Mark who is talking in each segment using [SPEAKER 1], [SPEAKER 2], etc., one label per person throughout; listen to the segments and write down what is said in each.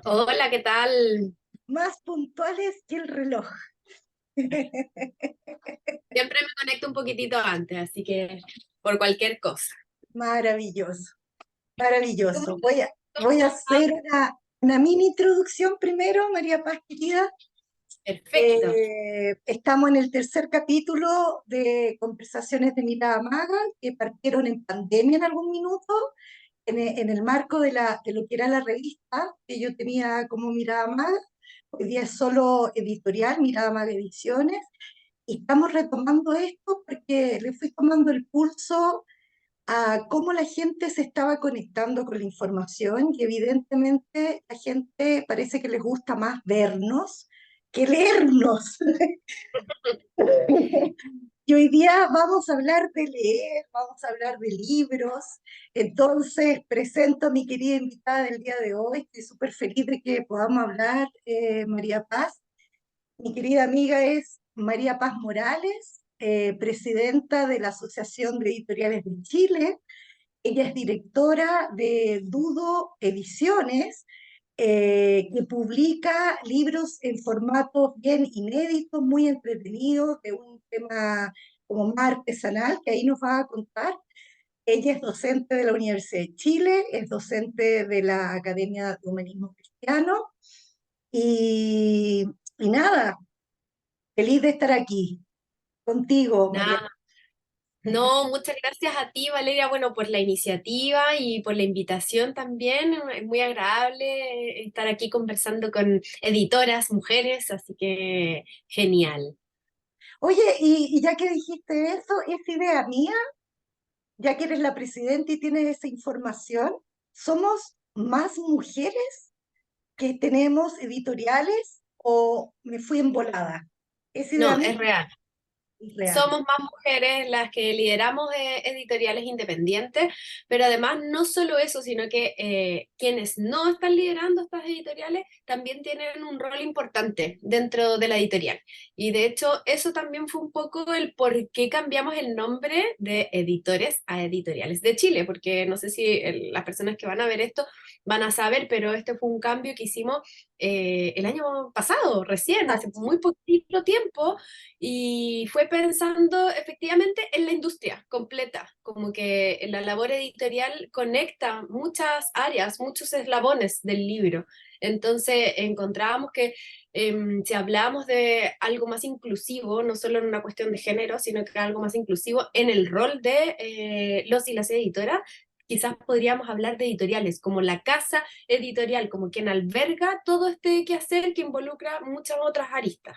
[SPEAKER 1] Hola, ¿qué tal?
[SPEAKER 2] Más puntuales que el reloj.
[SPEAKER 1] Siempre me conecto un poquitito antes, así que por cualquier cosa.
[SPEAKER 2] Maravilloso,
[SPEAKER 1] ¿Cómo
[SPEAKER 2] maravilloso. Voy a
[SPEAKER 1] estás?
[SPEAKER 2] hacer una mini introducción primero, María Paz, querida.
[SPEAKER 1] Perfecto.
[SPEAKER 2] Estamos en el tercer capítulo de Conversaciones de Mirada Maga, que partieron en pandemia en algún minuto, en el marco de lo que era la revista que yo tenía como Mirada Maga. Hoy día es solo editorial, Mirada Maga Ediciones. Y estamos retomando esto porque le fui tomando el pulso a cómo la gente se estaba conectando con la información y evidentemente la gente parece que les gusta más vernos que leernos. Y hoy día vamos a hablar de leer, vamos a hablar de libros. Entonces presento a mi querida invitada del día de hoy. Estoy súper feliz de que podamos hablar, María Paz. Mi querida amiga es María Paz Morales, presidenta de la Asociación de Editoriales de Chile. Ella es directora de Dudo Ediciones, que publica libros en formatos bien inéditos, muy entretenidos, de un tema como más artesanal, que ahí nos va a contar. Ella es docente de la Universidad de Chile, es docente de la Academia de Humanismo Cristiano y, y nada, feliz de estar aquí contigo, María.
[SPEAKER 1] Nada. No, muchas gracias a ti, Valeria, bueno, por la iniciativa y por la invitación también. Es muy agradable estar aquí conversando con editoras, mujeres, así que genial.
[SPEAKER 2] Oye, y ya que dijiste eso, ¿es idea mía? Ya que eres la presidenta y tienes esa información, ¿somos más mujeres que tenemos editoriales o me fui embolada? ¿Es idea
[SPEAKER 1] No,
[SPEAKER 2] mía?
[SPEAKER 1] es real.
[SPEAKER 2] Es real.
[SPEAKER 1] Somos más mujeres las que lideramos editoriales independientes, pero además no solo eso, sino que quienes no están liderando estas editoriales también tienen un rol importante dentro de la editorial. Y de hecho, eso también fue un poco el por qué cambiamos el nombre de editores a editoriales de Chile, porque no sé si las personas que van a ver esto van a saber, pero este fue un cambio que hicimos el año pasado, recién, hace
[SPEAKER 2] Exacto.
[SPEAKER 1] muy poquito tiempo y fue pensando efectivamente en la industria completa, como que la labor editorial conecta muchas áreas, muchos eslabones del libro. Entonces encontrábamos que si hablábamos de algo más inclusivo, no solo en una cuestión de género, sino que algo más inclusivo en el rol de los y las editoras, quizás podríamos hablar de editoriales, como la casa editorial, como quien alberga todo este quehacer que involucra muchas otras aristas.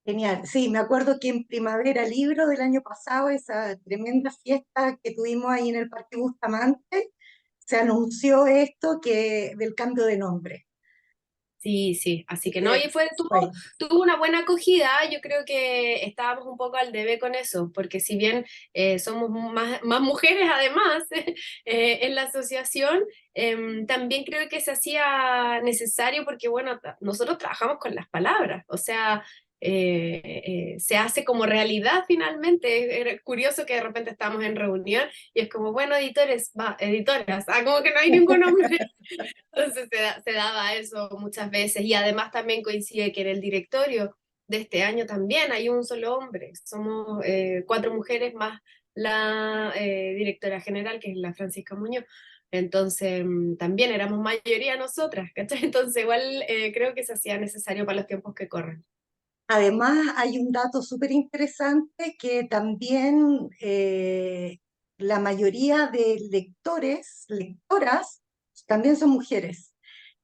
[SPEAKER 2] Genial. Sí, me acuerdo que en Primavera Libro del año pasado, esa tremenda fiesta que tuvimos ahí en el Parque Bustamante, se anunció esto que del cambio de nombre.
[SPEAKER 1] Sí, sí, así
[SPEAKER 2] Así
[SPEAKER 1] que no,
[SPEAKER 2] que
[SPEAKER 1] y fue, tuvo,
[SPEAKER 2] fue.
[SPEAKER 1] tuvo una buena acogida, yo creo que estábamos un poco al debe con eso, porque si bien somos más mujeres además en la asociación, también creo que se hacía necesario porque, bueno, nosotros trabajamos con las palabras, o sea, se hace como realidad finalmente. Era curioso que de repente estamos en reunión y es como, bueno, editores, va, editoras, como que no hay ningún nombre. Entonces se daba eso muchas veces y además también coincide que en el directorio de este año también hay un solo hombre. Somos cuatro mujeres más la directora general, que es la Francisca Muñoz. Entonces también éramos mayoría nosotras, ¿cachai? Entonces igual creo que se hacía necesario para los tiempos que corren.
[SPEAKER 2] Además, hay un dato súper interesante que también la mayoría de lectores, lectoras, también son mujeres.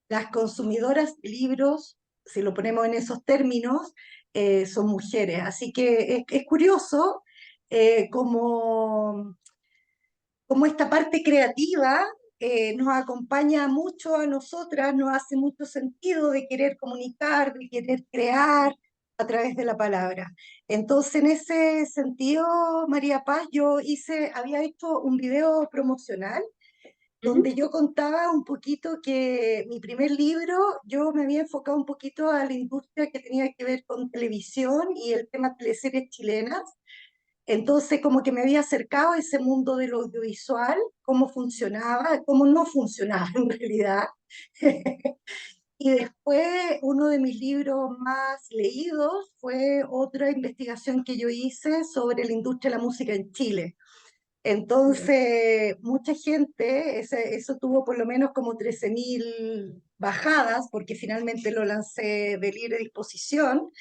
[SPEAKER 2] Las consumidoras de libros, si lo ponemos en esos términos, son mujeres. Así que es curioso cómo esta parte creativa nos acompaña mucho a nosotras, nos hace mucho sentido de querer comunicar, de querer crear a través de la palabra. Entonces, en ese sentido, María Paz, había hecho un video promocional
[SPEAKER 1] Ujú.
[SPEAKER 2] donde yo contaba un poquito que mi primer libro, yo me había enfocado un poquito a la industria que tenía que ver con televisión y el tema teleseries chilenas. Entonces, como que me había acercado a ese mundo del audiovisual, cómo funcionaba, cómo no funcionaba en realidad. Y después uno de mis libros más leídos fue otra investigación que yo hice sobre la industria de la música en Chile. Entonces, mucha gente, eso tuvo por lo menos como 13.000 bajadas, porque finalmente lo lancé de libre disposición,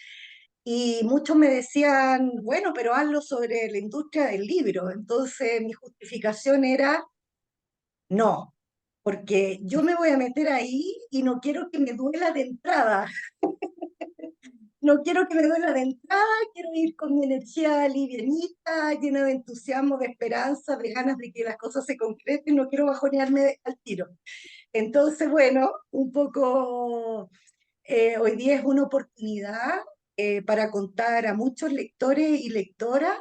[SPEAKER 2] y muchos me decían, bueno, pero hazlo sobre la industria del libro. Entonces, mi justificación era, no, porque yo me voy a meter ahí y no quiero que me duela de entrada. No quiero que me duela de entrada, quiero ir con mi energía livianita, llena de entusiasmo, de esperanza, de ganas de que las cosas se concreten, no quiero bajonearme al tiro. Entonces, bueno, un poco hoy día es una oportunidad para contar a muchos lectores y lectoras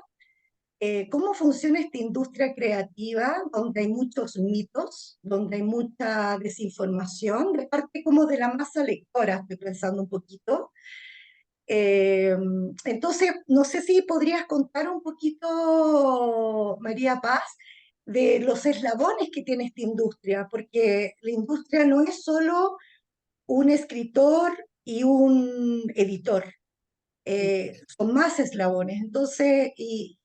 [SPEAKER 2] cómo funciona esta industria creativa, donde hay muchos mitos, donde hay mucha desinformación, de parte como de la masa lectora, estoy pensando un poquito. Eh, entonces, no sé si podrías contar un poquito, María Paz, de los eslabones que tiene esta industria, porque la industria no es solo un escritor y un editor, son más eslabones, entonces, y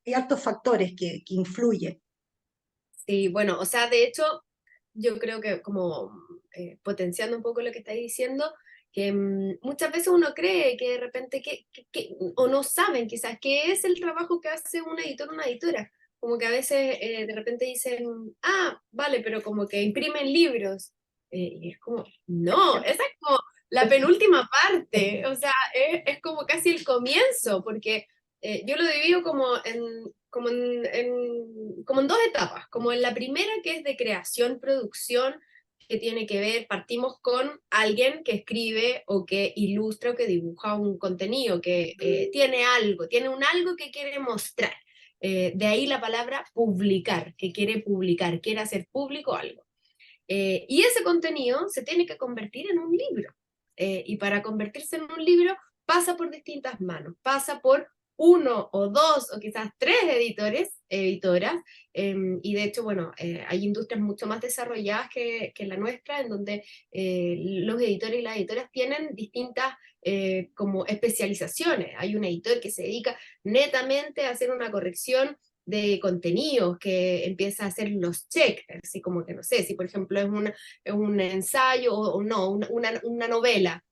[SPEAKER 2] hay altos factores que influyen.
[SPEAKER 1] Sí, bueno, o sea, de hecho, yo creo que como potenciando un poco lo que estáis diciendo, que muchas veces uno cree que de repente, o no saben quizás qué es el trabajo que hace un editor o una editora. Como que a veces de repente dicen, ah, vale, pero como que imprimen libros. Y es como, no, esa es como la penúltima parte, o sea, es como casi el comienzo, porque yo lo divido como en dos etapas, como en la primera que es de creación, producción, que tiene que ver, partimos con alguien que escribe o que ilustra o que dibuja un contenido, que tiene un algo que quiere mostrar. De ahí la palabra publicar, que quiere publicar, quiere hacer público algo. Y ese contenido se tiene que convertir en un libro. Y para convertirse en un libro pasa por distintas manos, pasa por uno o dos o quizás tres editores, editoras, y de hecho, bueno, hay industrias mucho más desarrolladas que la nuestra, en donde los editores y las editoras tienen distintas como especializaciones. Hay un editor que se dedica netamente a hacer una corrección de contenidos, que empieza a hacer los checks, así como que no sé, si por ejemplo es un ensayo o no, una novela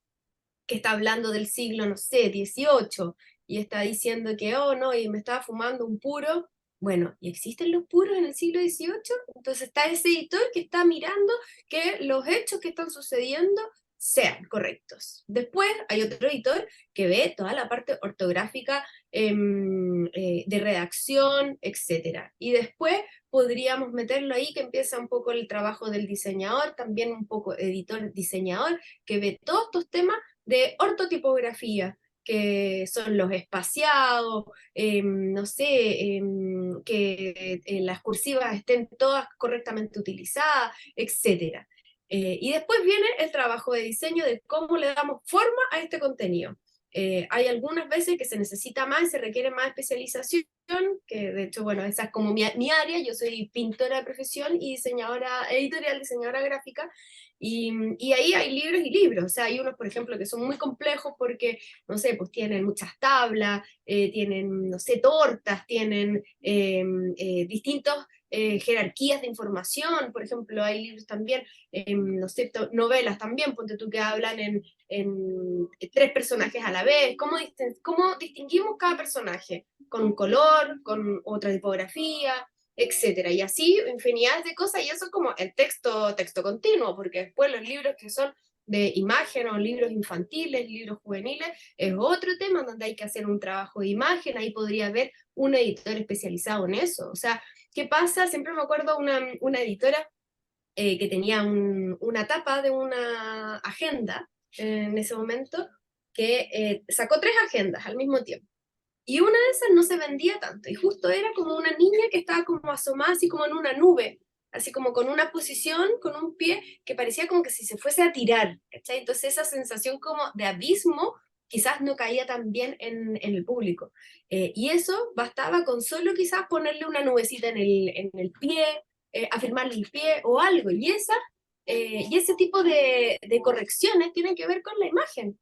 [SPEAKER 1] que está hablando del siglo, no sé, 18, y está diciendo que, oh, no, y me estaba fumando un puro. Bueno, ¿y existen los puros en el siglo XVIII? Entonces está ese editor que está mirando que los hechos que están sucediendo sean correctos. Después hay otro editor que ve toda la parte ortográfica, de redacción, etcétera. Y después podríamos meterlo ahí, que empieza un poco el trabajo del diseñador, también un poco editor, diseñador, que ve todos estos temas de ortotipografía, que son los espaciados, no sé, que las cursivas estén todas correctamente utilizadas, etcétera. Y después viene el trabajo de diseño de cómo le damos forma a este contenido. Hay algunas veces que se necesita más, se requiere más especialización, que de hecho, bueno, esa es como mi área, yo soy pintora de profesión y diseñadora editorial, diseñadora gráfica, y ahí hay libros y libros, o sea, hay unos, por ejemplo, que son muy complejos porque, no sé, pues tienen muchas tablas, tienen, no sé, tortas, tienen distintos jerarquías de información, por ejemplo, hay libros también, no sé, novelas también, ponte tú que hablan en tres personajes a la vez, ¿cómo distinguimos cada personaje? Con un color, con otra tipografía, etcétera. Y así infinidad de cosas, y eso es como el texto continuo, porque después los libros que son de imagen o libros infantiles, libros juveniles, es otro tema donde hay que hacer un trabajo de imagen, ahí podría haber un editor especializado en eso. O sea, ¿qué pasa? Siempre me acuerdo una editora que tenía una tapa de una agenda en ese momento, que sacó tres agendas al mismo tiempo. Y una de esas no se vendía tanto, y justo era como una niña que estaba como asomada así como en una nube, así como con una posición, con un pie que parecía como que si se fuese a tirar, ¿cachai? Entonces esa sensación como de abismo quizás no caía tan bien en el público. Y eso bastaba con solo quizás ponerle una nubecita en el pie, afirmarle el pie o algo, y esa y ese tipo de correcciones tienen que ver con la imagen.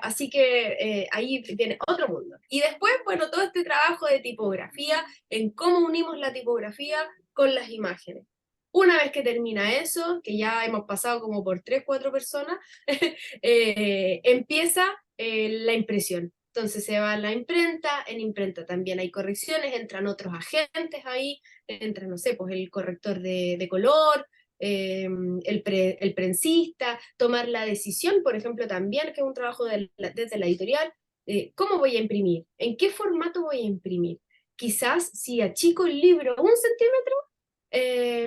[SPEAKER 1] Así que ahí viene otro mundo. Y después, bueno, todo este trabajo de tipografía, en cómo unimos la tipografía con las imágenes. Una vez que termina eso, que ya hemos pasado como por 3, 4 personas, empieza la impresión. Entonces se va a la imprenta, en imprenta también hay correcciones, entran otros agentes ahí, entra, no sé, pues el corrector de color, el prensista, tomar la decisión, por ejemplo, también, que es un trabajo desde la editorial, ¿cómo voy a imprimir? ¿En qué formato voy a imprimir? Quizás si achico el libro 1 centímetro,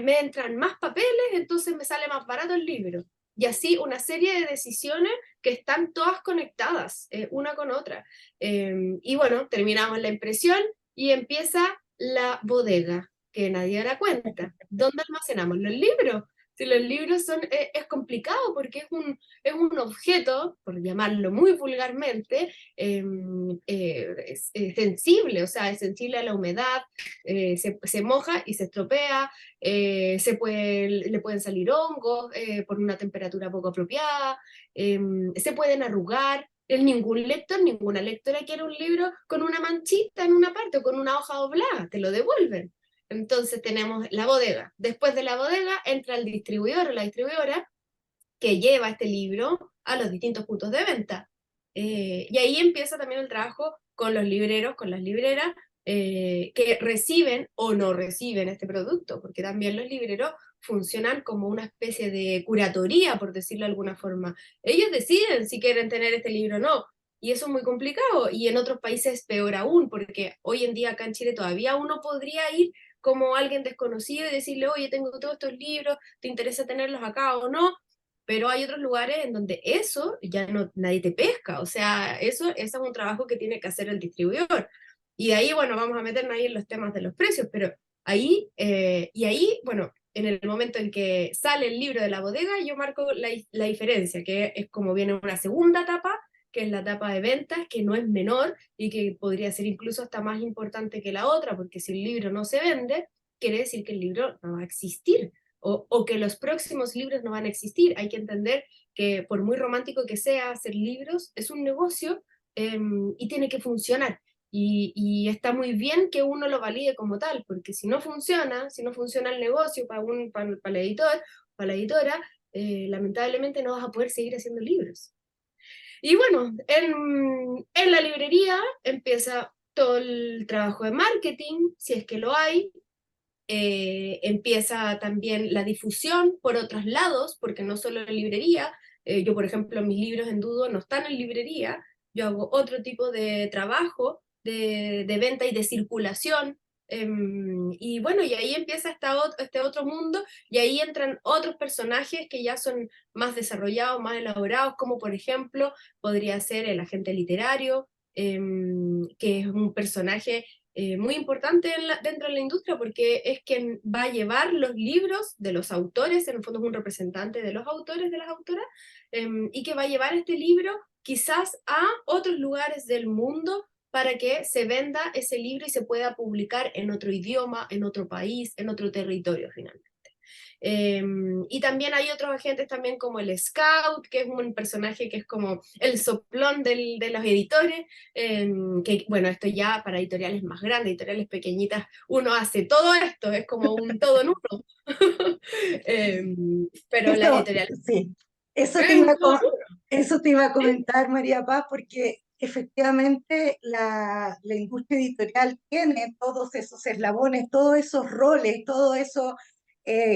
[SPEAKER 1] me entran más papeles, entonces me sale más barato el libro. Y así una serie de decisiones que están todas conectadas una con otra. Y bueno, terminamos la impresión y empieza la bodega, que nadie da cuenta. ¿Dónde almacenamos los libros? Si los libros son, es complicado porque es un objeto, por llamarlo muy vulgarmente, es sensible, o sea, es sensible a la humedad, se moja y se estropea, le pueden salir hongos por una temperatura poco apropiada, se pueden arrugar. Ningún lector, ninguna lectora quiere un libro con una manchita en una parte o con una hoja doblada, te lo devuelven. Entonces tenemos la bodega. Después de la bodega entra el distribuidor o la distribuidora que lleva este libro a los distintos puntos de venta. Y ahí empieza también el trabajo con los libreros, con las libreras, que reciben o no reciben este producto, porque también los libreros funcionan como una especie de curatoría, por decirlo de alguna forma. Ellos deciden si quieren tener este libro o no, y eso es muy complicado, y en otros países peor aún, porque hoy en día acá en Chile todavía uno podría ir como alguien desconocido y decirle, oye, tengo todos estos libros, ¿te interesa tenerlos acá o no? Pero hay otros lugares en donde eso ya no, nadie te pesca, o sea, eso es un trabajo que tiene que hacer el distribuidor. Y de ahí, bueno, vamos a meternos ahí en los temas de los precios, pero ahí, y ahí, bueno, en el momento en que sale el libro de la bodega, yo marco la diferencia, que es como viene una segunda etapa, que es la etapa de ventas, que no es menor y que podría ser incluso hasta más importante que la otra, porque si el libro no se vende, quiere decir que el libro no va a existir o que los próximos libros no van a existir. Hay que entender que por muy romántico que sea hacer libros, es un negocio y tiene que funcionar. Y está muy bien que uno lo valide como tal, porque si no funciona el negocio para el editor, para la editora, lamentablemente no vas a poder seguir haciendo libros. Y bueno, en la librería empieza todo el trabajo de marketing, si es que lo hay, empieza también la difusión por otros lados, porque no solo en librería, yo por ejemplo mis libros en Dudo no están en librería, yo hago otro tipo de trabajo de venta y de circulación, y bueno, y ahí empieza este otro mundo, y ahí entran otros personajes que ya son más desarrollados, más elaborados, como por ejemplo podría ser el agente literario, que es un personaje muy importante dentro de la industria porque es quien va a llevar los libros de los autores, en el fondo es un representante de los autores, de las autoras, y que va a llevar este libro quizás a otros lugares del mundo para que se venda ese libro y se pueda publicar en otro idioma, en otro país, en otro territorio finalmente. Y también hay otros agentes también como el Scout, que es un personaje que es como el soplón de los editores, que bueno, esto ya para editoriales más grandes, editoriales pequeñitas, uno hace todo esto, es como un todo en uno. Pero la
[SPEAKER 2] Eso,
[SPEAKER 1] editorial
[SPEAKER 2] sí, eso te
[SPEAKER 1] es
[SPEAKER 2] iba
[SPEAKER 1] un
[SPEAKER 2] a,
[SPEAKER 1] todo en uno.
[SPEAKER 2] eso te iba a
[SPEAKER 1] ¿Sí?
[SPEAKER 2] comentar, María Paz, porque efectivamente la industria editorial tiene todos esos eslabones, todos esos roles, todo eso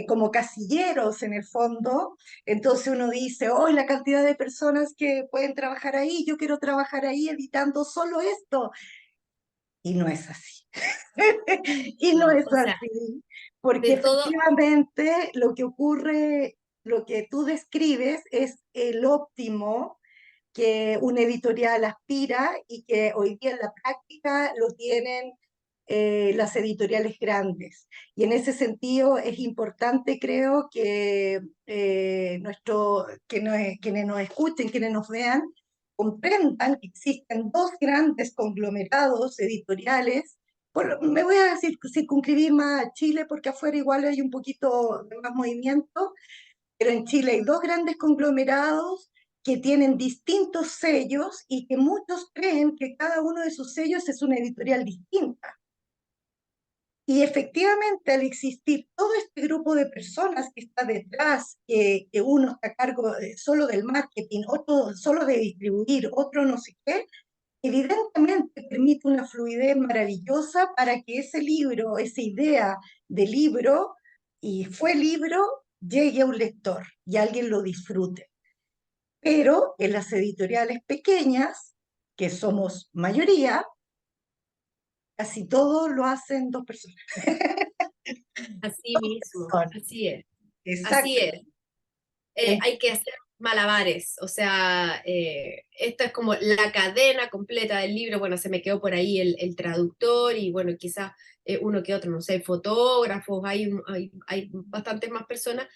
[SPEAKER 2] como casilleros en el fondo. Entonces uno dice, hoy la cantidad de personas que pueden trabajar ahí, yo quiero trabajar ahí editando solo esto. Y no es así. Y no
[SPEAKER 1] No,
[SPEAKER 2] es
[SPEAKER 1] o sea,
[SPEAKER 2] así, porque
[SPEAKER 1] de todo,
[SPEAKER 2] efectivamente lo que ocurre, lo que tú describes es el óptimo que una editorial aspira y que hoy día en la práctica lo tienen las editoriales grandes. Y en ese sentido es importante, creo, que, quienes nos escuchen, quienes nos vean, comprendan que existen dos grandes conglomerados editoriales. Me voy a circunscribir más a Chile porque afuera igual hay un poquito de más movimiento, pero en Chile hay dos grandes conglomerados que tienen distintos sellos y que muchos creen que cada uno de sus sellos es una editorial distinta. Y efectivamente, al existir todo este grupo de personas que está detrás, que uno está a cargo solo del marketing, otro solo de distribuir, otro no sé qué, evidentemente permite una fluidez maravillosa para que ese libro, esa idea de libro, y fue libro, llegue a un lector y alguien lo disfrute. Pero en las editoriales pequeñas, que somos mayoría, casi todo lo hacen dos personas.
[SPEAKER 1] Así mismo,
[SPEAKER 2] Son,
[SPEAKER 1] así es, así
[SPEAKER 2] exacto.
[SPEAKER 1] es. Hay que hacer malabares, o sea, esto es como la cadena completa del libro. Bueno, se me quedó por ahí el traductor y bueno, quizás uno que otro, no sé, fotógrafos, hay bastantes más personas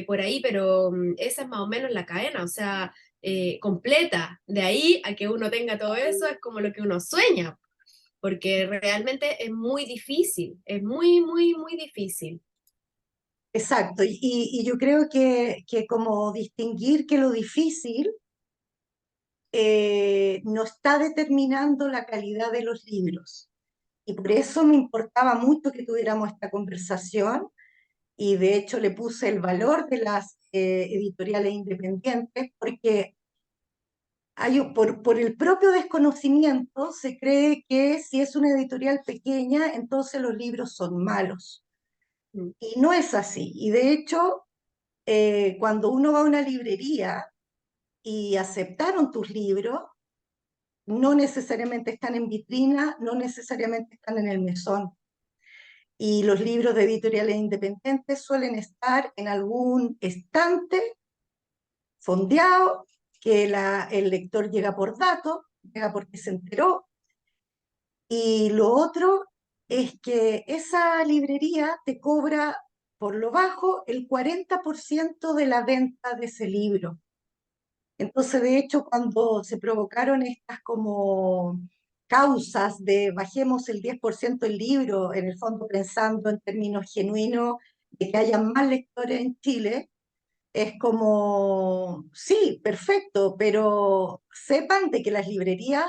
[SPEAKER 1] por ahí, pero esa es más o menos la cadena, o sea, completa. De ahí a que uno tenga todo eso es como lo que uno sueña, porque realmente es muy difícil, es muy, muy, muy difícil.
[SPEAKER 2] Exacto, y yo creo que como distinguir que lo difícil no está determinando la calidad de los libros. Y por eso me importaba mucho que tuviéramos esta conversación y de hecho le puse el valor de las editoriales independientes porque por el propio desconocimiento se cree que si es una editorial pequeña, entonces los libros son malos.
[SPEAKER 1] Mm.
[SPEAKER 2] Y no es así. Y de hecho, cuando uno va a una librería y aceptaron tus libros, no necesariamente están en vitrina, no necesariamente están en el mesón. Y los libros de editoriales independientes suelen estar en algún estante fondeado, que el lector llega por datos, llega porque se enteró. Y lo otro es que esa librería te cobra por lo bajo el 40% de la venta de ese libro. Entonces, de hecho, cuando se provocaron estas como causas de bajemos el 10% del libro, en el fondo pensando en términos genuinos de que haya más lectores en Chile, es como, sí, perfecto, pero sepan de que las librerías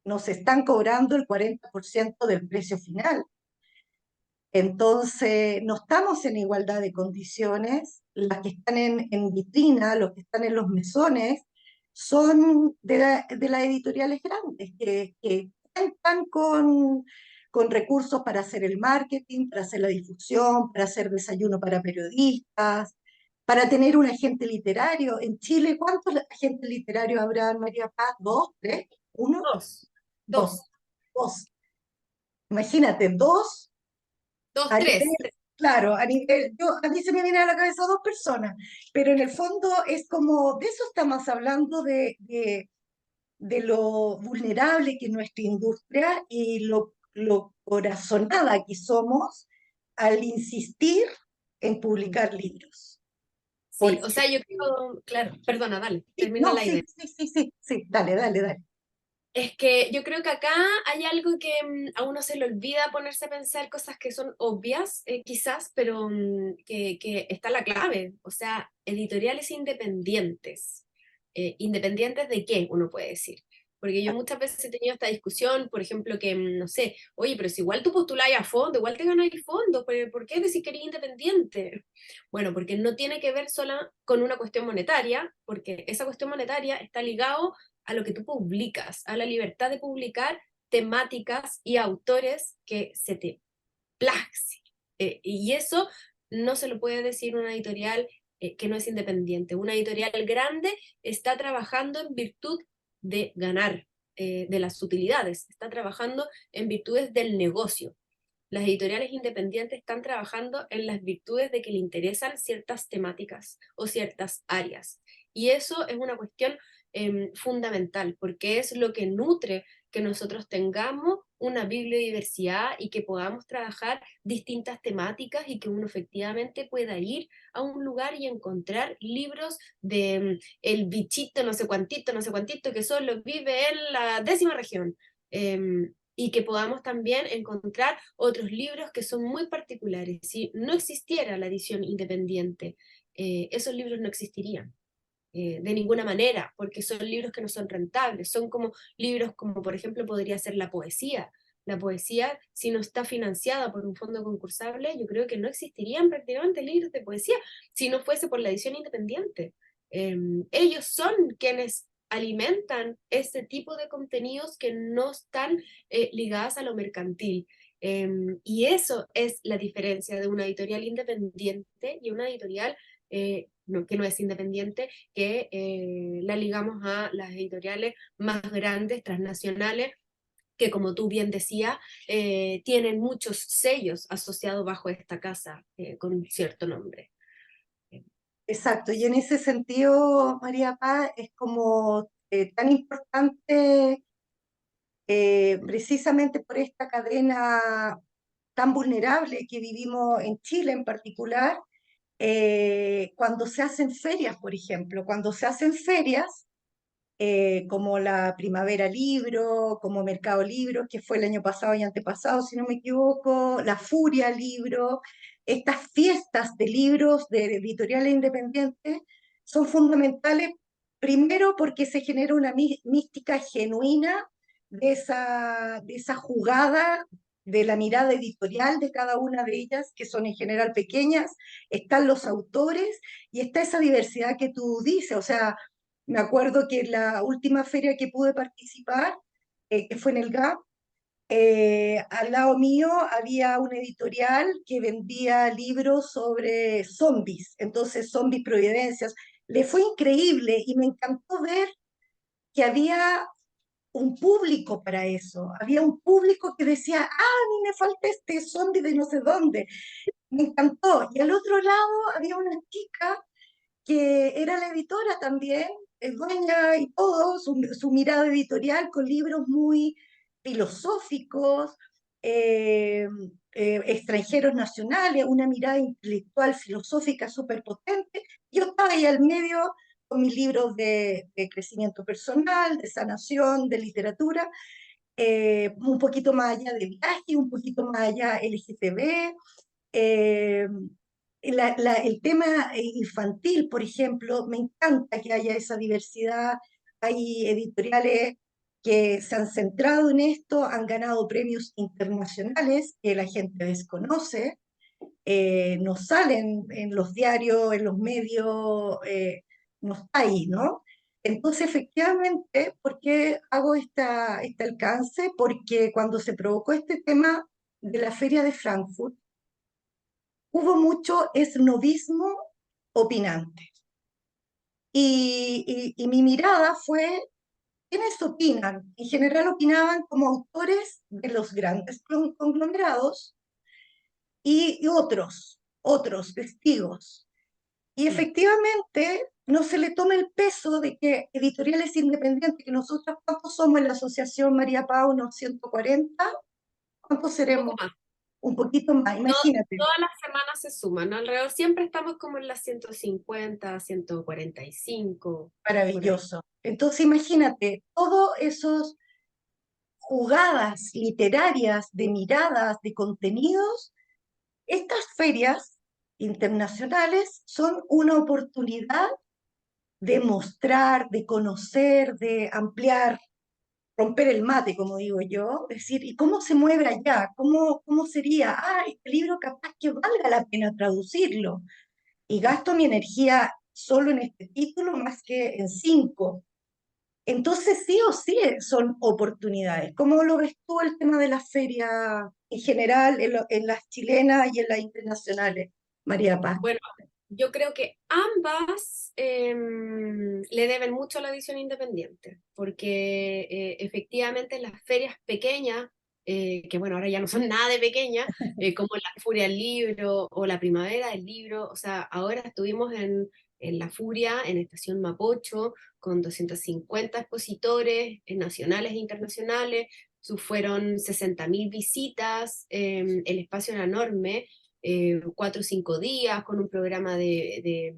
[SPEAKER 2] nos están cobrando el 40% del precio final. Entonces, no estamos en igualdad de condiciones. Las que están en vitrina, los que están en los mesones, son de las editoriales grandes, que cuentan con recursos para hacer el marketing, para hacer la difusión, para hacer desayuno para periodistas, para tener un agente literario. En Chile, ¿cuántos agentes literarios habrá, María Paz? ¿Dos? ¿Tres? ¿Uno?
[SPEAKER 1] Dos,
[SPEAKER 2] Dos.
[SPEAKER 1] dos,
[SPEAKER 2] Dos. Imagínate, dos
[SPEAKER 1] dos,
[SPEAKER 2] a
[SPEAKER 1] tres.
[SPEAKER 2] nivel, claro, a mí se me viene a la cabeza dos personas, pero en el fondo es como, de eso estamos hablando, de lo vulnerable que es nuestra industria y lo corazonada que somos al insistir en publicar libros.
[SPEAKER 1] Sí, o
[SPEAKER 2] Porque,
[SPEAKER 1] sea, yo creo, claro, perdona, dale,
[SPEAKER 2] sí,
[SPEAKER 1] termina
[SPEAKER 2] no,
[SPEAKER 1] la idea.
[SPEAKER 2] sí, sí, sí, sí, sí, dale, dale, dale.
[SPEAKER 1] Es que yo creo que acá hay algo que a uno se le olvida ponerse a pensar cosas que son obvias, quizás, pero que está la clave. O sea, editoriales independientes. ¿Independientes de qué? Uno puede decir. Porque yo muchas veces he tenido esta discusión, por ejemplo, que, no sé, oye, pero si igual tú postulás a fondo, igual te ganas fondos, ¿por qué decir que eres independiente? Bueno, porque no tiene que ver sola con una cuestión monetaria, porque esa cuestión monetaria está ligado a lo que tú publicas, a la libertad de publicar temáticas y autores que se te place. Y eso no se lo puede decir una editorial que no es independiente. Una editorial grande está trabajando en virtud de ganar, de las utilidades, está trabajando en virtudes del negocio. Las editoriales independientes están trabajando en las virtudes de que le interesan ciertas temáticas o ciertas áreas. Y eso es una cuestión fundamental, porque es lo que nutre que nosotros tengamos una bibliodiversidad y que podamos trabajar distintas temáticas y que uno efectivamente pueda ir a un lugar y encontrar libros de el bichito no sé cuantito, que solo vive en la 10ª región. Y que podamos también encontrar otros libros que son muy particulares. Si no existiera la edición independiente, esos libros no existirían. De ninguna manera, porque son libros que no son rentables, son como libros como por ejemplo podría ser la poesía. La poesía, si no está financiada por un fondo concursable, yo creo que no existirían prácticamente libros de poesía si no fuese por la edición independiente. Ellos son quienes alimentan este tipo de contenidos que no están ligadas a lo mercantil. Y eso es la diferencia de una editorial independiente y una editorial que no es independiente, que la ligamos a las editoriales más grandes, transnacionales, que como tú bien decías, tienen muchos sellos asociados bajo esta casa con un cierto nombre.
[SPEAKER 2] Exacto, y en ese sentido, María Paz, es como tan importante precisamente por esta cadena tan vulnerable que vivimos en Chile en particular, cuando se hacen ferias, por ejemplo, cuando se hacen ferias, como la Primavera Libro, como Mercado Libro, que fue el año pasado y antepasado, si no me equivoco, la Furia Libro, estas fiestas de libros de editoriales independientes son fundamentales, primero porque se genera una mística genuina de esa jugada de la mirada editorial de cada una de ellas, que son en general pequeñas, están los autores y está esa diversidad que tú dices, o sea, me acuerdo que en la última feria que pude participar, que fue en el GAP, al lado mío había una editorial que vendía libros sobre zombies, entonces zombies providencias. Le fue increíble y me encantó ver que había un público para eso. Había un público que decía, ah, a mí me falta este zombie de no sé dónde. Me encantó. Y al otro lado había una chica que era la editora también, es dueña y todo, su mirada editorial con libros muy filosóficos, eh, extranjeros nacionales, una mirada intelectual, filosófica súper potente. Yo estaba ahí al medio con mis libros de crecimiento personal, de sanación, de literatura, un poquito más allá de viaje, un poquito más allá LGTB, eh, el tema infantil, por ejemplo, me encanta que haya esa diversidad. Hay editoriales que se han centrado en esto, han ganado premios internacionales que la gente desconoce, no salen en los diarios, en los medios, no está ahí, ¿no? Entonces, efectivamente, ¿por qué hago este alcance? Porque cuando se provocó este tema de la Feria de Frankfurt, hubo mucho esnobismo opinante. Y mi mirada fue, ¿quiénes opinan? En general opinaban como autores de los grandes conglomerados y otros testigos. Y
[SPEAKER 1] Mm.
[SPEAKER 2] efectivamente no se le toma el peso de que editoriales independientes, que nosotros, ¿cuántos somos en la Asociación María Pau? Unos 140, ¿cuántos
[SPEAKER 1] Un poco
[SPEAKER 2] seremos?
[SPEAKER 1] más.
[SPEAKER 2] Un poquito más, imagínate.
[SPEAKER 1] Todas las semanas se suman, ¿no? Alrededor siempre estamos como en las 150, 145, por ahí.
[SPEAKER 2] Maravilloso. Entonces, imagínate, todos esos jugadas literarias de miradas, de contenidos, estas ferias internacionales son una oportunidad de mostrar, de conocer, de ampliar, romper el mate, como digo yo, es decir, ¿y cómo se mueve allá? ¿Cómo sería? Ah, este libro capaz que valga la pena traducirlo. Y gasto mi energía solo en este título más que en cinco. Entonces, sí o sí son oportunidades. ¿Cómo lo ves tú el tema de las ferias en general, en las chilenas y en las internacionales, María Paz?
[SPEAKER 1] Bueno, yo creo que ambas le deben mucho a la edición independiente, porque efectivamente las ferias pequeñas, que bueno, ahora ya no son nada de pequeñas, como la Furia del Libro o la Primavera del Libro, o sea, ahora estuvimos en la Furia, en Estación Mapocho, con 250 expositores nacionales e internacionales, fueron 60.000 visitas, el espacio era enorme, 4 o 5 días con un programa de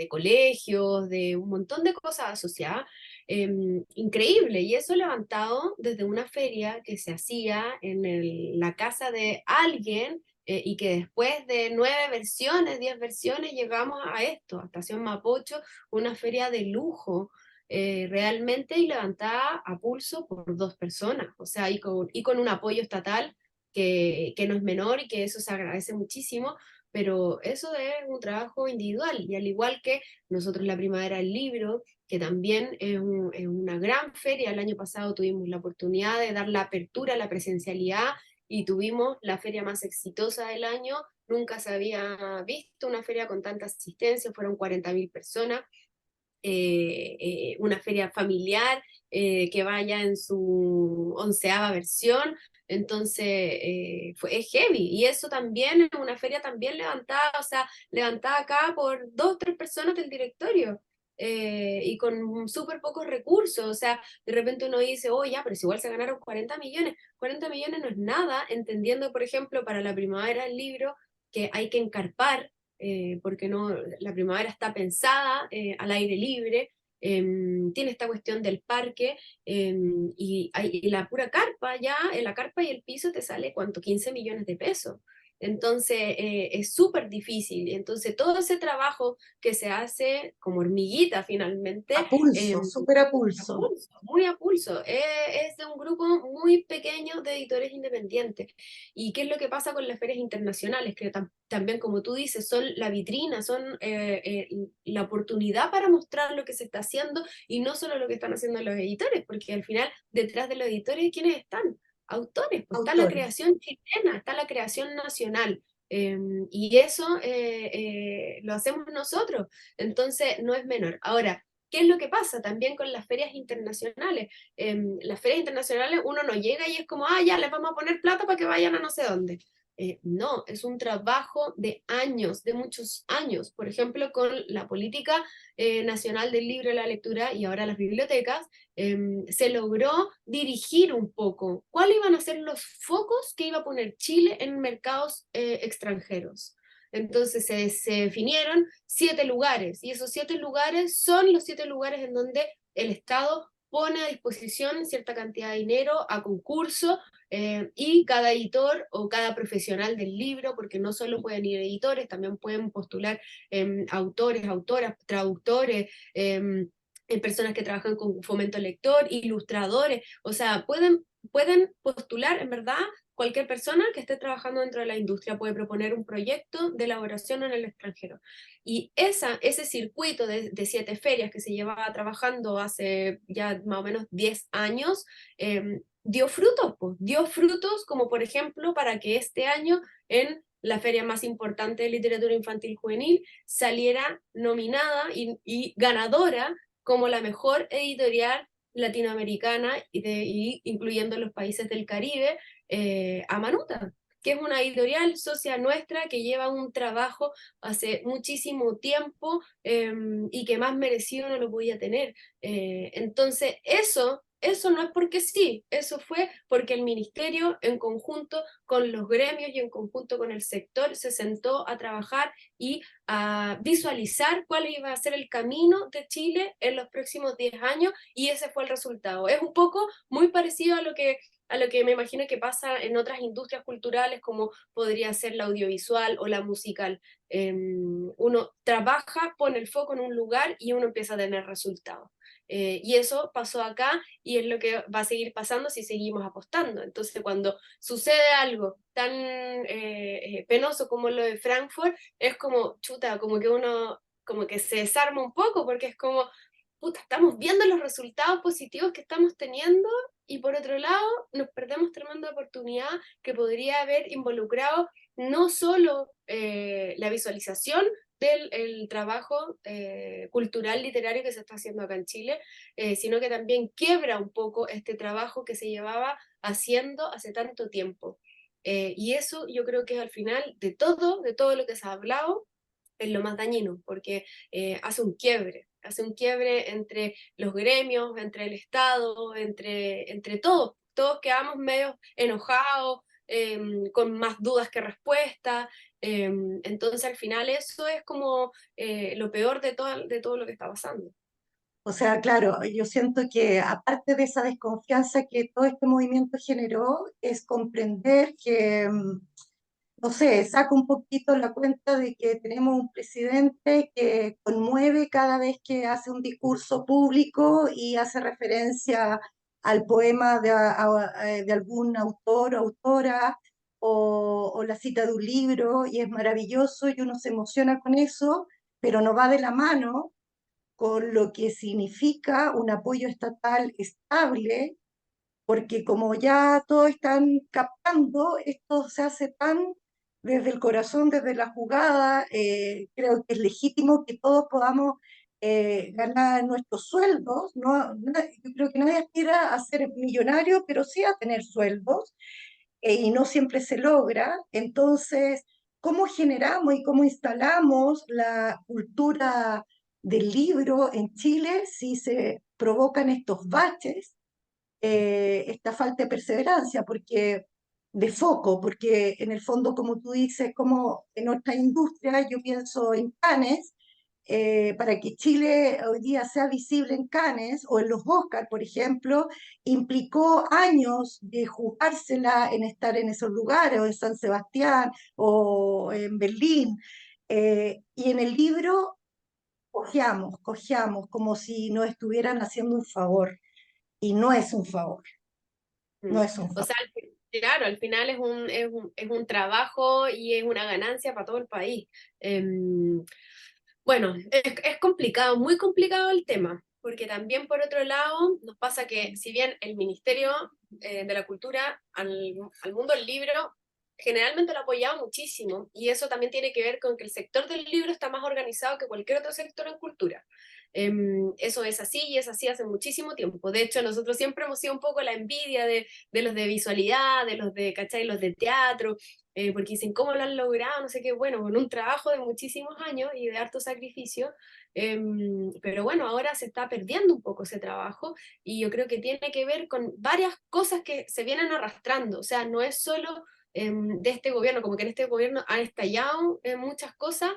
[SPEAKER 1] colegios, de un montón de cosas asociadas. increíble. Y eso levantado desde una feria que se hacía en la casa de alguien y que después de 9 versiones, 10 versiones, llegamos a esto, a Estación Mapocho, una feria de lujo. Realmente y levantada a pulso por 2 personas, o sea, y con un apoyo estatal que no es menor y que eso se agradece muchísimo, pero eso es un trabajo individual y al igual que nosotros la Primavera del Libro, que también es una gran feria. El año pasado tuvimos la oportunidad de dar la apertura, la presencialidad y tuvimos la feria más exitosa del año. Nunca se había visto una feria con tanta asistencia, fueron 40.000 personas, una feria familiar que vaya en su 11ª versión, entonces es heavy, y eso también es una feria también levantada, o sea, levantada acá por 2 o 3 personas del directorio. Y con súper pocos recursos, o sea, de repente uno dice, oh, ya, pero si igual se ganaron 40 millones. 40 millones no es nada, entendiendo, por ejemplo, para la Primavera del Libro, que hay que encarpar, porque no, la primavera está pensada al aire libre, tiene esta cuestión del parque, y la pura carpa, ya en la carpa y el piso te sale, ¿cuánto? 15 millones de pesos. Entonces es súper difícil. Entonces todo ese trabajo que se hace como hormiguita
[SPEAKER 2] A
[SPEAKER 1] finalmente,
[SPEAKER 2] pulso, súper a
[SPEAKER 1] a
[SPEAKER 2] pulso.
[SPEAKER 1] pulso, muy a pulso, es de un grupo muy pequeño de editores independientes. ¿Y qué es lo que pasa con las ferias internacionales? Que también, como tú dices, son la vitrina, son la oportunidad para mostrar lo que se está haciendo y no solo lo que están haciendo los editores, porque al final detrás de los editores, ¿quiénes están? Autores, pues está la
[SPEAKER 2] Autores.
[SPEAKER 1] creación chilena, está la creación nacional. Y eso lo hacemos nosotros, entonces no es menor. Ahora, ¿qué es lo que pasa también con las ferias internacionales? Las ferias internacionales uno no llega y es como, ah, ya, les vamos a poner plata para que vayan a no sé dónde. No, es un trabajo de años, de muchos años. Por ejemplo, con la política nacional del libro y la lectura y ahora las bibliotecas, se logró dirigir un poco cuáles iban a ser los focos que iba a poner Chile en mercados extranjeros. Entonces se definieron 7 lugares y esos 7 lugares son los 7 lugares en donde el Estado pone a disposición cierta cantidad de dinero a concurso, y cada editor o cada profesional del libro, porque no solo pueden ir editores, también pueden postular autores, autoras, traductores, personas que trabajan con fomento lector, ilustradores, o sea, pueden postular en verdad. Cualquier persona que esté trabajando dentro de la industria puede proponer un proyecto de elaboración en el extranjero. Y ese circuito de 7 ferias que se llevaba trabajando hace ya más o menos 10 años, dio frutos, pues, dio frutos como por ejemplo para que este año en la feria más importante de literatura infantil juvenil saliera nominada y ganadora como la mejor editorial latinoamericana y incluyendo los países del Caribe, a Manuta, que es una editorial socia nuestra que lleva un trabajo hace muchísimo tiempo, y que más merecido no lo podía tener. Entonces, eso no es porque sí, eso fue porque el ministerio en conjunto con los gremios y en conjunto con el sector se sentó a trabajar y a visualizar cuál iba a ser el camino de Chile en los próximos 10 años y ese fue el resultado. Es un poco muy parecido a lo que me imagino que pasa en otras industrias culturales como podría ser la audiovisual o la musical. Uno trabaja, pone el foco en un lugar y uno empieza a tener resultados. Y eso pasó acá y es lo que va a seguir pasando si seguimos apostando. Entonces, cuando sucede algo tan penoso como lo de Frankfurt, es como, chuta, como que uno, como que se desarma un poco, porque es como, puta, estamos viendo los resultados positivos que estamos teniendo y por otro lado nos perdemos tremenda oportunidad que podría haber involucrado no solo la visualización del el trabajo cultural literario que se está haciendo acá en Chile, sino que también quiebra un poco este trabajo que se llevaba haciendo hace tanto tiempo. Y eso yo creo que es al final de todo lo que se ha hablado, es lo más dañino, porque hace un quiebre entre los gremios, entre el Estado, entre todos. Todos quedamos medio enojados, con más dudas que respuestas. Entonces al final eso es como lo peor de todo lo que está pasando.
[SPEAKER 2] O sea, claro, yo siento que aparte de esa desconfianza que todo este movimiento generó, es comprender que, no sé, saca un poquito la cuenta de que tenemos un presidente que conmueve cada vez que hace un discurso público y hace referencia al poema de algún autor o autora o la cita de un libro, y es maravilloso y uno se emociona con eso, pero no va de la mano con lo que significa un apoyo estatal estable, porque como ya todos están captando, esto se hace tan desde el corazón, desde la jugada. Creo que es legítimo que todos podamos ganar nuestros sueldos, ¿no? Yo creo que nadie aspira a ser millonario, pero sí a tener sueldos, y no siempre se logra. Entonces, ¿cómo generamos y cómo instalamos la cultura del libro en Chile si se provocan estos baches, esta falta de perseverancia, porque de foco, porque en el fondo, como tú dices, como en otra industria, yo pienso en Cannes, para que Chile hoy día sea visible en Cannes o en los Oscars, por ejemplo, implicó años de jugársela en estar en esos lugares, o en San Sebastián, o en Berlín. Y en el libro cojeamos como si nos estuvieran haciendo un favor, y no es un favor,
[SPEAKER 1] Mm.
[SPEAKER 2] no es un
[SPEAKER 1] O
[SPEAKER 2] favor.
[SPEAKER 1] sea, claro, al final es un trabajo y es una ganancia para todo el país. Bueno, es complicado, muy complicado el tema, porque también por otro lado nos pasa que si bien el Ministerio de la Cultura al mundo del libro generalmente lo ha apoyado muchísimo, y eso también tiene que ver con que el sector del libro está más organizado que cualquier otro sector en cultura. Eso es así y es así hace muchísimo tiempo. De hecho, nosotros siempre hemos sido un poco la envidia de los de visualidad, de los de, ¿cachai? Los de teatro, porque dicen, ¿cómo lo han logrado? No sé qué, bueno, con un trabajo de muchísimos años y de harto sacrificio, pero bueno, ahora se está perdiendo un poco ese trabajo, y yo creo que tiene que ver con varias cosas que se vienen arrastrando. O sea, no es solo de este gobierno, como que en este gobierno han estallado muchas cosas,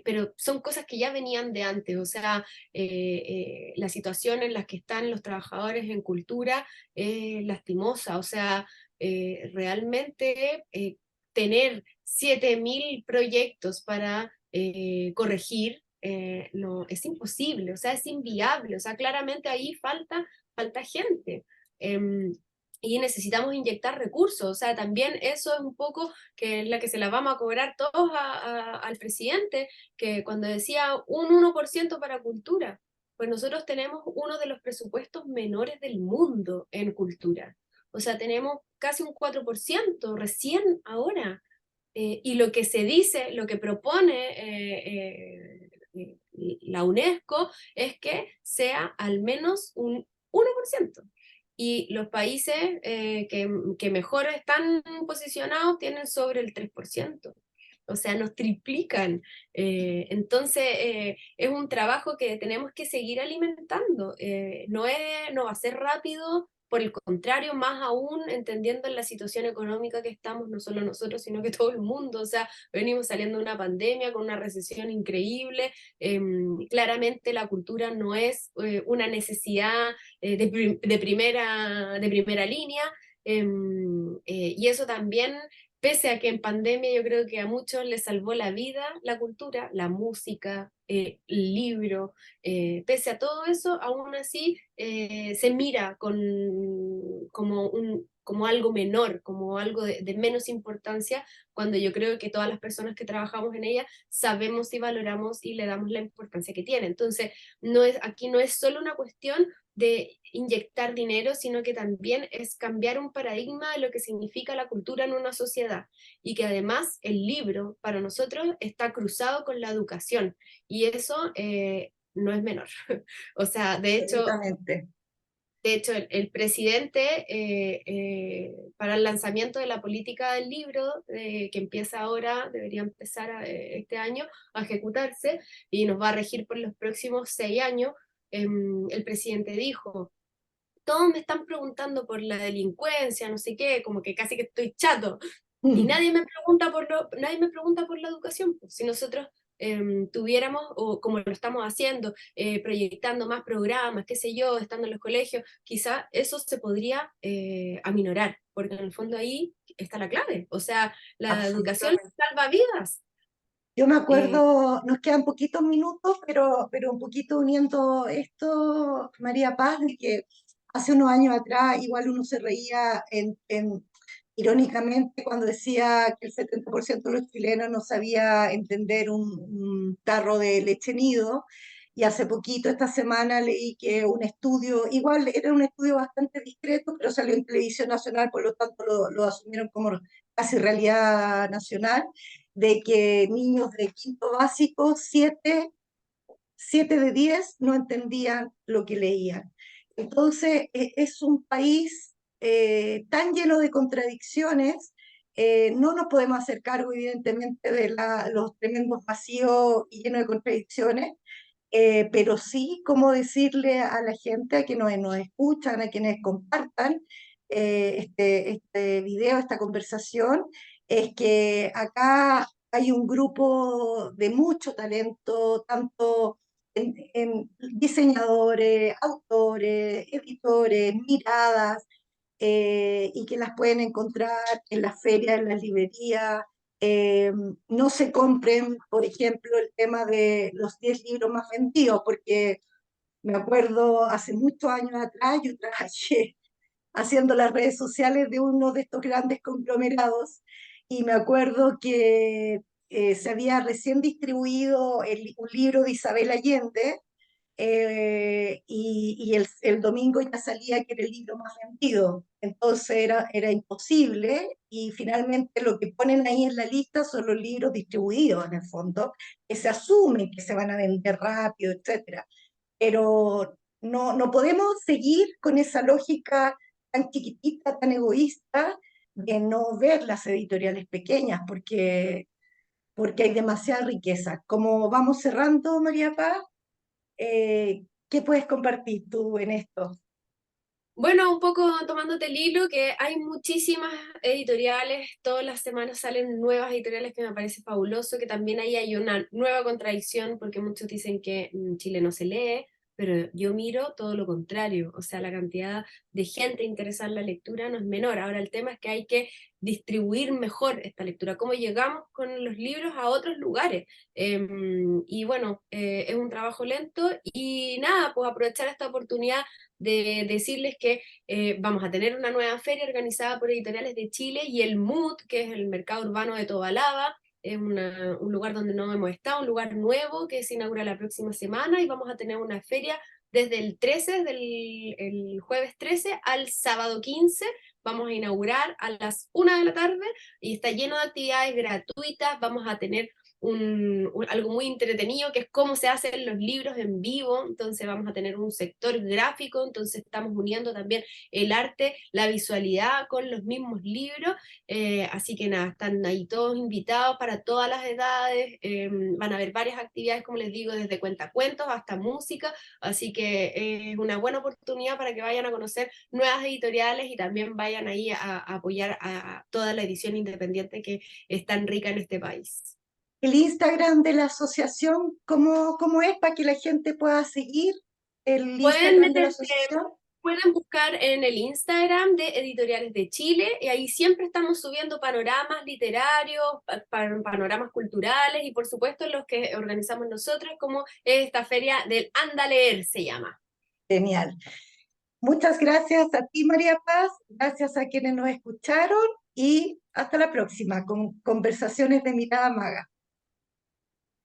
[SPEAKER 1] pero son cosas que ya venían de antes. O sea, la situación en la que están los trabajadores en cultura es lastimosa. O sea, realmente tener 7.000 proyectos para corregir, no, es imposible, o sea, es inviable. O sea, claramente ahí falta gente. Em, y necesitamos inyectar recursos. O sea, también eso es un poco que es la que se la vamos a cobrar todos al presidente, que cuando decía un 1% para cultura, pues nosotros tenemos uno de los presupuestos menores del mundo en cultura. O sea, tenemos casi un 4% recién ahora. Y lo que se dice, lo que propone la UNESCO es que sea al menos un 1%. Y los países que mejor están posicionados tienen sobre el 3%. O sea, nos triplican. Entonces, es un trabajo que tenemos que seguir alimentando. No va a ser rápido, por el contrario, más aún entendiendo la situación económica que estamos, no solo nosotros, sino que todo el mundo. O sea, venimos saliendo de una pandemia con una recesión increíble. Claramente la cultura no es una necesidad de primera línea. Y eso también, pese a que en pandemia yo creo que a muchos les salvó la vida la cultura, la música, el libro, pese a todo eso, aún así se mira como algo menor, como algo de menos importancia, cuando yo creo que todas las personas que trabajamos en ella sabemos y valoramos y le damos la importancia que tiene. Entonces, aquí no es solo una cuestión de inyectar dinero, sino que también es cambiar un paradigma de lo que significa la cultura en una sociedad, y que además el libro para nosotros está cruzado con la educación, y eso no es menor. O sea,
[SPEAKER 2] Absolutamente.
[SPEAKER 1] de hecho el presidente, para el lanzamiento de la política del libro, que empieza ahora, debería empezar este año a ejecutarse y nos va a regir por los próximos 6 años, el presidente dijo, todos me están preguntando por la delincuencia, no sé qué, como que casi que estoy chato, y nadie me pregunta por la educación. Pues, si nosotros tuviéramos, o como lo estamos haciendo, proyectando más programas, qué sé yo, estando en los colegios, quizá eso se podría aminorar, porque en el fondo ahí está la clave. O sea, la educación
[SPEAKER 2] Absolutamente.
[SPEAKER 1] salva vidas.
[SPEAKER 2] Yo me
[SPEAKER 1] Eh,
[SPEAKER 2] acuerdo, nos quedan poquitos minutos, pero un poquito uniendo esto, María Paz, de que hace unos años atrás igual uno se reía irónicamente cuando decía que el 70% de los chilenos no sabía entender un tarro de leche nido. Y hace poquito, esta semana, leí que un estudio, igual era un estudio bastante discreto, pero salió en televisión nacional, por lo tanto lo asumieron como casi realidad nacional, de que niños de quinto básico, 7 de 10 no entendían lo que leían. Entonces, es un país tan lleno de contradicciones. No nos podemos hacer cargo, evidentemente, de los tremendos vacíos y llenos de contradicciones, pero sí cómo decirle a la gente, a quienes nos escuchan, a quienes compartan este video, esta conversación, es que acá hay un grupo de mucho talento, tanto en diseñadores, autores, editores, miradas, y que las pueden encontrar en las ferias, en las librerías. Eh, no se compren, por ejemplo, el tema de los 10 libros más vendidos, porque me acuerdo hace muchos años atrás yo trabajé haciendo las redes sociales de uno de estos grandes conglomerados y me acuerdo que se había recién distribuido un libro de Isabel Allende, y el domingo ya salía que era el libro más vendido. Entonces era imposible y finalmente lo que ponen ahí en la lista son los libros distribuidos en el fondo, que se asume que se van a vender rápido, etcétera. Pero no podemos seguir con esa lógica tan chiquitita, tan egoísta, de no ver las editoriales pequeñas, porque hay demasiada riqueza. Como vamos cerrando, María Paz, ¿qué puedes compartir tú en esto?
[SPEAKER 1] Bueno, un poco tomándote el hilo, que hay muchísimas editoriales, todas las semanas salen nuevas editoriales que me parece fabuloso, que también ahí hay una nueva contradicción, porque muchos dicen que en Chile no se lee, pero yo miro todo lo contrario, o sea, la cantidad de gente interesada en la lectura no es menor. Ahora el tema es que hay que distribuir mejor esta lectura, cómo llegamos con los libros a otros lugares. Y bueno, es un trabajo lento y nada, pues aprovechar esta oportunidad de decirles que vamos a tener una nueva feria organizada por Editoriales de Chile y el MUT, que es el Mercado Urbano de Tobalaba, es un lugar donde no hemos estado, un lugar nuevo que se inaugura la próxima semana y vamos a tener una feria desde el 13, el jueves 13 al sábado 15. Vamos a inaugurar a las 1 de la tarde y está lleno de actividades gratuitas. Vamos a tener algo muy entretenido, que es cómo se hacen los libros en vivo. Entonces vamos a tener un sector gráfico, entonces estamos uniendo también el arte, la visualidad con los mismos libros. Así que nada, están ahí todos invitados para todas las edades. Van a haber varias actividades, como les digo, desde cuentacuentos hasta música. Así que es una buena oportunidad para que vayan a conocer nuevas editoriales y también vayan ahí a apoyar a toda la edición independiente que es tan rica en este país.
[SPEAKER 2] El Instagram de la asociación, ¿cómo es para que la gente pueda seguir el
[SPEAKER 1] Pueden
[SPEAKER 2] Instagram de la
[SPEAKER 1] meterse,
[SPEAKER 2] asociación?
[SPEAKER 1] pueden buscar en el Instagram de Editoriales de Chile y ahí siempre estamos subiendo panoramas literarios, panoramas culturales y por supuesto los que organizamos nosotros, como esta feria del Anda a Leer se llama.
[SPEAKER 2] Genial. Muchas gracias a ti, María Paz, gracias a quienes nos escucharon y hasta la próxima con conversaciones de mirada maga.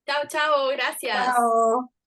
[SPEAKER 1] Chao, chao, gracias.
[SPEAKER 2] Chao.